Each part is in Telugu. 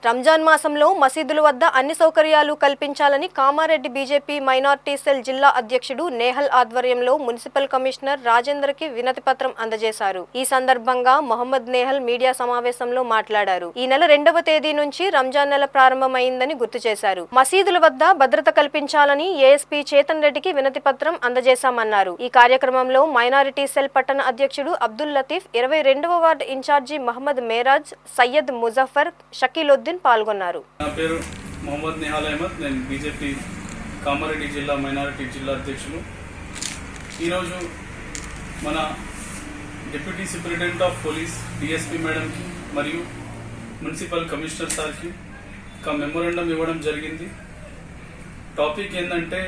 రంజాన్ మాసంలో మసీదుల వద్ద అన్ని సౌకర్యాలు కల్పించాలని కామారెడ్డి బీజేపీ మైనార్టీ సెల్ జిల్లా అధ్యక్షుడు నేహల్ ఆధ్వర్యంలో మున్సిపల్ కమిషనర్ రాజేందర్కి వినతిపత్రం అందజేశారు. ఈ సందర్భంగా మొహమ్మద్ నేహల్ మీడియా సమావేశంలో మాట్లాడారు. ఈ నెల 2వ తేదీ నుంచి రంజాన్ నెల ప్రారంభమైందని గుర్తు చేశారు. మసీదుల వద్ద భద్రత కల్పించాలని ఏఎస్పీ చేతన్ రెడ్డికి వినతిపత్రం అందజేశామన్నారు. ఈ కార్యక్రమంలో మైనారిటీ సెల్ పట్టణ అధ్యక్షుడు అబ్దుల్ లతీఫ్, 22వ వార్డు ఇన్ఛార్జి మహమ్మద్ మేరాజ్, సయ్యద్ ముజఫర్, షకీలుద్దీన్ పాల్గొన్నారు. నా పేరు మొహమ్మద్ నిహాల్ అహ్మద్. నేను బీజేపీ కామారెడ్డి జిల్లా మైనారిటీ జిల్లా అధ్యక్షులు. ఈరోజు మన deputy superintendent of police DSP మేడంకి మరియు మున్సిపల్ కమిషనర్ సార్కి ఒక మెమోరాండం ఇవ్వడం జరిగింది. టాపిక్ ఏంటంటే,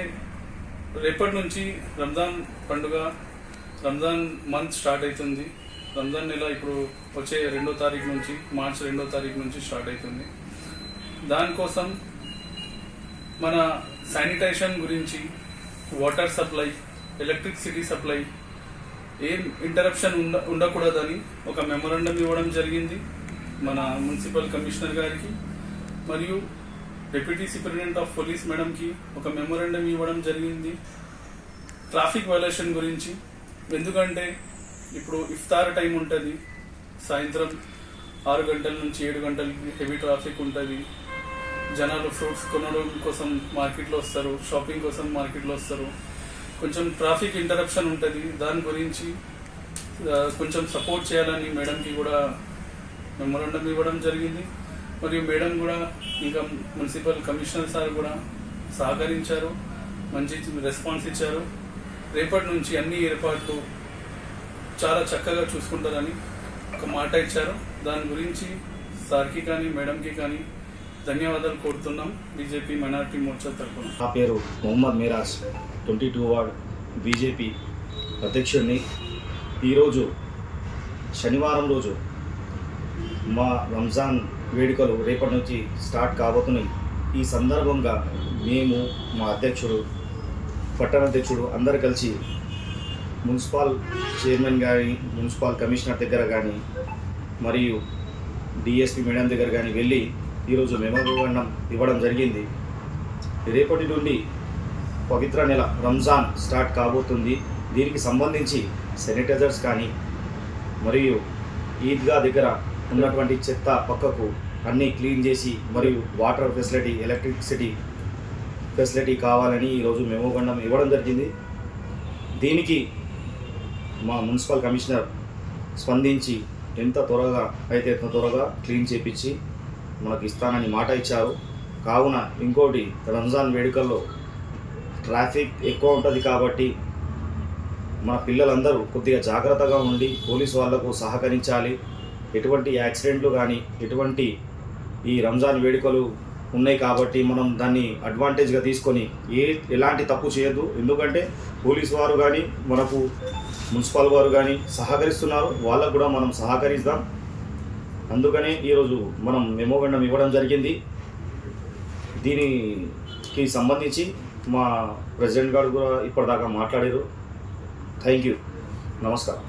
రేపటి నుంచి రంజాన్ పండుగ, రంజాన్ మంత్ స్టార్ట్ అవుతుంది. రంజాన్ నెల ఇప్పుడు వచ్చే 2వ తారీఖు నుంచి, మార్చి 2వ తారీఖు నుంచి స్టార్ట్ అవుతుంది. దానికోసం మన శానిటేషన్ గురించి, వాటర్ సప్లై, ఎలక్ట్రిసిటీ సప్లై ఏం ఇంటరప్షన్ ఉండకూడదని ఒక మెమోరాండం ఇవ్వడం జరిగింది మన మున్సిపల్ కమిషనర్ గారికి. మరియు డిప్యూటీ సూపరింటెండెంట్ ఆఫ్ పోలీస్ మేడంకి ఒక మెమోరాండం ఇవ్వడం జరిగింది ట్రాఫిక్ వైలేషన్ గురించి. ఎందుకంటే ఇప్పుడు ఇఫ్తార్ టైం ఉంటుంది, సాయంత్రం 6 గంటల నుంచి 7 గంటలకి హెవీ ట్రాఫిక్ ఉంటుంది. జనాలు ఫ్రూట్స్ కొనడం కోసం మార్కెట్లో వస్తారు, షాపింగ్ కోసం మార్కెట్లో వస్తారు. కొంచెం ట్రాఫిక్ ఇంటరప్షన్ ఉంటుంది. దాని గురించి కొంచెం సపోర్ట్ చేయాలని మేడంకి కూడా మెమోరాండం ఇవ్వడం జరిగింది. మరియు మేడం కూడా, ఇంకా మున్సిపల్ కమిషనర్ సార్ కూడా సహకరించారు, మంచి రెస్పాన్స్ ఇచ్చారు. రేపటి నుంచి అన్ని ఏర్పాట్లు చాలా చక్కగా చూసుకుంటారని ఒక మాట ఇచ్చారు. దాని గురించి సార్కి కానీ మేడంకి కానీ ధన్యవాదాలు కోరుతున్నాం బీజేపీ మైనారిటీ మోర్చా తరఫున. నా పేరు మొహమ్మద్ మేరాజ్, 22 వార్డ్ బీజేపీ అధ్యక్షుడిని. ఈరోజు శనివారం రోజు మా రంజాన్ వేడుకలు రేపటి నుంచి స్టార్ట్ కాబోతున్నాయి. ఈ సందర్భంగా మేము, మా అధ్యక్షుడు, పట్టణ అధ్యక్షుడు అందరు కలిసి మున్సిపల్ చైర్మన్ కానీ, మున్సిపల్ కమిషనర్ దగ్గర కానీ, మరియు డిఎస్పీ మేడం దగ్గర కానీ వెళ్ళి ఈరోజు మెమోరాండం ఇవ్వడం జరిగింది. రేపటి నుండి పవిత్ర నెల రంజాన్ స్టార్ట్ కాబోతుంది. దీనికి సంబంధించి శానిటైజర్స్ కానీ, మరియు ఈద్గా దగ్గర ఉన్నటువంటి చెత్త పక్కకు అన్నీ క్లీన్ చేసి, మరియు వాటర్ ఫెసిలిటీ, ఎలక్ట్రిసిటీ ఫెసిలిటీ కావాలని ఈరోజు మెమోరాండం ఇవ్వడం జరిగింది. దీనికి మా మున్సిపల్ కమిషనర్ స్పందించి ఎంత త్వరగా అయితే అంత త్వరగా క్లీన్ చేపించి మనకు ఇస్తానని మాట ఇచ్చారు. కావున ఇంకోటి, రంజాన్ వేడుకల్లో ట్రాఫిక్ ఎక్కువ ఉంటుంది కాబట్టి మన పిల్లలందరూ కొద్దిగా జాగ్రత్తగా ఉండి పోలీసు వాళ్లకు సహకరించాలి. ఎటువంటి యాక్సిడెంట్లు కానీ, ఎటువంటి ఈ రంజాన్ వేడుకలు ఉన్నాయి కాబట్టి మనం దాన్ని అడ్వాంటేజ్గా తీసుకొని ఎలాంటి తప్పు చేయొద్దు. ఎందుకంటే పోలీసు వారు కానీ, మనకు మున్సిపల్ వారు కానీ సహకరిస్తున్నారు, వాళ్ళకు కూడా మనం సహకరిద్దాం. అందుకనే ఈరోజు మనం మెమోరాండం ఇవ్వడం జరిగింది. దీనికి సంబంధించి మా ప్రెసిడెంట్ గారు కూడా ఇప్పటిదాకా మాట్లాడారు. Thank you. నమస్కారం.